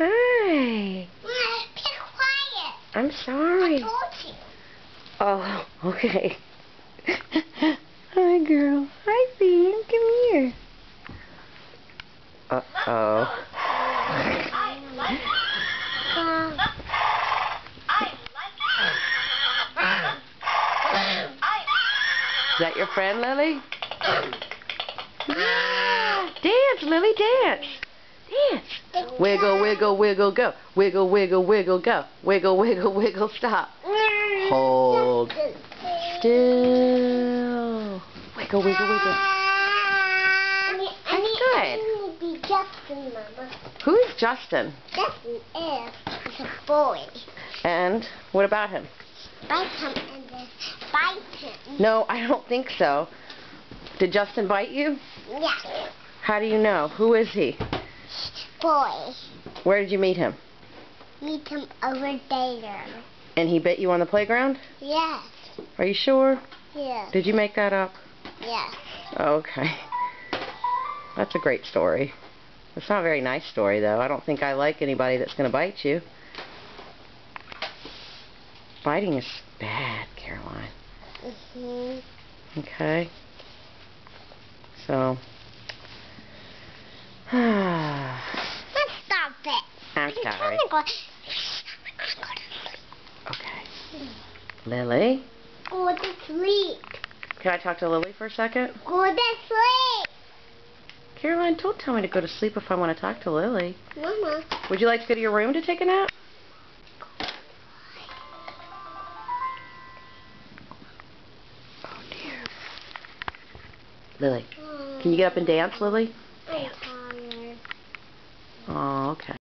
Hi. Be quiet. I'm sorry. I told you. Oh, okay. Hi, girl. Hi, Bean. Come here. Uh-oh. Is that your friend, Lily? Dance, Lily, dance. Dance. Wiggle, wiggle, wiggle, go. Wiggle, wiggle, wiggle, go. Wiggle, wiggle, wiggle, stop. Hold. Still. Wiggle, wiggle, wiggle. That's good. I need to be Justin, Mama. Who's Justin? Justin is a boy. And what about him? Bite him and then bite him. No, I don't think so. Did Justin bite you? Yeah. How do you know? Who is he? Boy. Where did you meet him? Meet him over there. And he bit you on the playground? Yes. Are you sure? Yes. Did you make that up? Yes. Okay. That's a great story. It's not a very nice story, though. I don't think I like anybody that's going to bite you. Biting is bad, Caroline. Okay. So. Let's stop it. I'm sorry. Okay. Lily? Go to sleep. Can I talk to Lily for a second? Go to sleep. Caroline, don't tell me to go to sleep if I want to talk to Lily. Mama. Would you like to go to your room to take a nap? Oh, dear. Lily, can you get up and dance, Lily? I'm tired. Oh, okay.